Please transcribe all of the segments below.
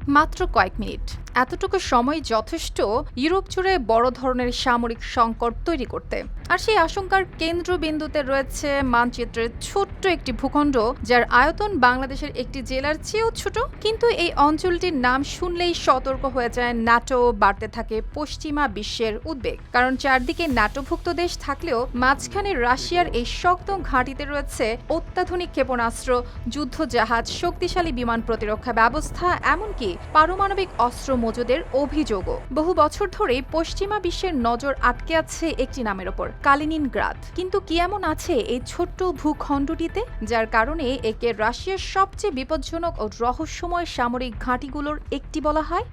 মাত্র কয়েক মিনিট। এতটুকু সময় যথেষ্ট ইউরোপ জুড়ে বড় ধরনের সামরিক সংকট তৈরি করতে। আর সেই আশঙ্কার কেন্দ্রবিন্দুতে রয়েছে মানচিত্রের ছোট্ট একটি ভূখণ্ড, যার আয়তন বাংলাদেশের একটি জেলার চেয়েও ছোট। কিন্তু এই অঞ্চলটির নাম শুনলেই সতর্ক হয়ে যায় ন্যাটো, বাড়তে থাকে পশ্চিমা বিশ্বের উদ্বেগ। কারণ চারদিকে ন্যাটোভুক্ত দেশ থাকলেও মাঝখানে রাশিয়ার এই শক্ত ঘাঁটিতে রয়েছে অত্যাধুনিক ক্ষেপণাস্ত্র, যুদ্ধজাহাজ, শক্তিশালী বিমান প্রতিরক্ষা ব্যবস্থা, এমনকি পারমাণবিক অস্ত্র মজুদের অভিযোগও। বহু বছর ধরেই পশ্চিমা বিশ্বের নজর আটকে আছে একটি নামের ওপর, কালিনিনগ্রাদ। কিন্তু কি এমন আছে এই ছোট্ট ভূখণ্ডটিতে, যার কারণে একে রাশিয়ার সবচেয়ে বিপজ্জনক ও রহস্যময় সামরিক ঘাঁটিগুলোর একটি বলা হয়?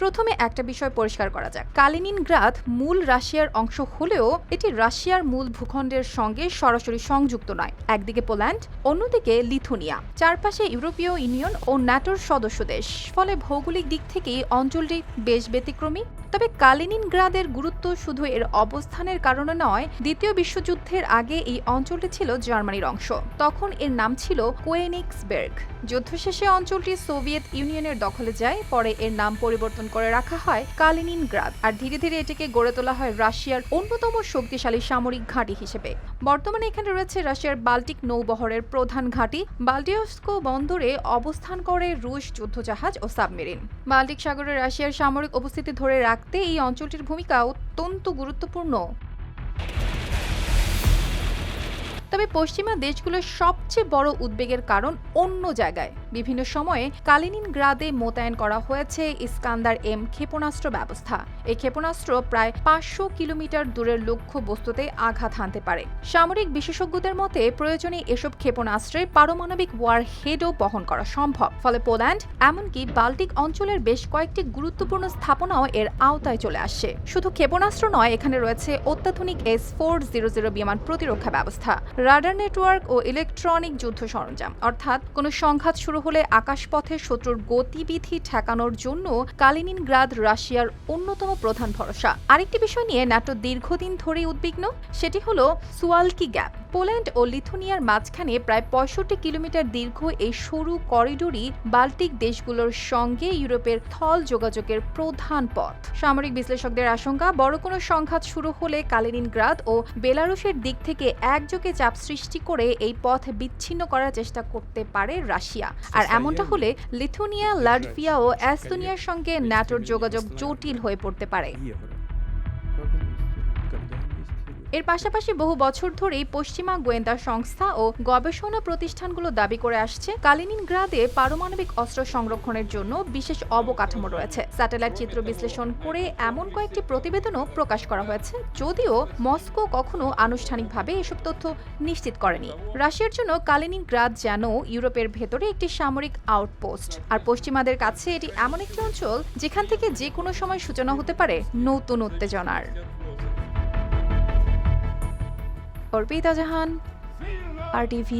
প্রথমে একটা বিষয় পরিষ্কার করা যাক। কালিনিনগ্রাদ মূল রাশিয়ার অংশ হলেও এটি রাশিয়ার মূল ভূখণ্ডের সঙ্গে সরাসরি সংযুক্ত নয়। একদিকে পোল্যান্ড, অন্যদিকে লিথুনিয়া, চারপাশে ইউরোপীয় ইউনিয়ন ও ন্যাটোর সদস্য দেশ। ফলে ভৌগোলিক দিক থেকে অঞ্চলটি বেশ ব্যতিক্রমী। তবে কালিনিনগ্রাদের গুরুত্ব শুধু এর অবস্থানের কারণে নয়। দ্বিতীয় বিশ্বযুদ্ধের আগে এই অঞ্চলটি ছিল জার্মানির অংশ। তখন এর নাম ছিল কোয়েনিগসবের্গ। যুদ্ধ শেষে অঞ্চলটি সোভিয়েত ইউনিয়নের দখলে যায়। পরে এর নাম পরিবর্তন করে রাখা হয় কালিনিনগ্রাদ, আর ধীরে ধীরে এটিকে গড়ে তোলা হয় রাশিয়ার অন্যতম শক্তিশালী সামরিক ঘাঁটি হিসেবে। বর্তমানে এখানে রয়েছে রাশিয়ার বাল্টিক নৌবহরের প্রধান ঘাঁটি। বাল্টিয়স্ক বন্দরে অবস্থান করে রুশ যুদ্ধজাহাজ ও সাবমেরিন। বাল্টিক সাগরে রাশিয়ার সামরিক উপস্থিতি ধরে রাখতে এই অঞ্চলটির ভূমিকা অত্যন্ত গুরুত্বপূর্ণ। তবে পশ্চিমা দেশগুলোর সবচেয়ে বড় উদ্বেগের কারণ অন্য জায়গায়। বিভিন্ন সময়ে কালিনিনগ্রাদে মোতায়েন করা হয়েছে ইস্কান্দার এম ক্ষেপণাস্ত্র ব্যবস্থা। এই ক্ষেপণাস্ত্র প্রায় 500 কিলোমিটার দূরের লক্ষ্য বস্তুতে আঘাত হানতে পারে। সামরিক বিশেষজ্ঞদের মতে প্রয়োজনে এসব ক্ষেপণাস্ত্রে পারমাণবিক ওয়ার হেডও বহন করা সম্ভব। ফলে পোল্যান্ড, এমনকি বাল্টিক অঞ্চলের বেশ কয়েকটি গুরুত্বপূর্ণ স্থাপনাও এর আওতায় চলে আসছে। শুধু ক্ষেপণাস্ত্র নয়, এখানে রয়েছে অত্যাধুনিক S-400 বিমান প্রতিরক্ষা ব্যবস্থা, রাডার নেটওয়ার্ক ও ইলেকট্রনিক যুদ্ধ সরঞ্জাম। অর্থাৎ কোনো সংঘাত শুরু হলে আকাশপথে শত্রুর গতিবিধি ঠেকানোর জন্য কালিনিনগ্রাদ রাশিয়ার অন্যতম প্রধান ভরসা। আরেকটি বিষয় নিয়ে ন্যাটো দীর্ঘদিন ধরেই উদ্বিগ্ন, সেটি হলো সুয়ালকি গ্যাপ। পোল্যান্ড ও লিথুনিয়ার মাঝখানে প্রায় 65 কিলোমিটার দীর্ঘ এই সরু করিডোরই বাল্টিক দেশগুলোর সঙ্গে ইউরোপের স্থল যোগাযোগের প্রধান পথ। সামরিক বিশ্লেষকদের আশঙ্কা, বড় কোনো সংঘাত শুরু হলে কালিনিনগ্রাদ ও বেলারুশের দিক থেকে একযোগে চাপ সৃষ্টি করে এই পথ বিচ্ছিন্ন করার চেষ্টা করতে পারে রাশিয়া। আর এমনটা হলে লিথুনিয়া, লাটভিয়া ও এস্তোনিয়ার সঙ্গে ন্যাটোর যোগাযোগ জটিল হয়ে পড়তে পারে। এর পাশাপাশি বহু বছর ধরেই পশ্চিমা গোয়েন্দা সংস্থা ও গবেষণা প্রতিষ্ঠানগুলো দাবি করে আসছে কালিনিনগ্রাদে পারমাণবিক অস্ত্র সংরক্ষণের জন্য বিশেষ অবকাঠামো রয়েছে। স্যাটেলাইট চিত্র বিশ্লেষণ করে এমন কয়েকটি প্রতিবেদনও প্রকাশ করা হয়েছে, যদিও মস্কো কখনো আনুষ্ঠানিকভাবে এসব তথ্য নিশ্চিত করেনি। রাশিয়ার জন্য কালিনিনগ্রাদ যেন ইউরোপের ভেতরে একটি সামরিক আউটপোস্ট, আর পশ্চিমাদের কাছে এটি এমন একটি অঞ্চল যেখান থেকে যে কোনো সময় সূচনা হতে পারে নতুন উত্তেজনার। অর্পিতা জাহান, RTV।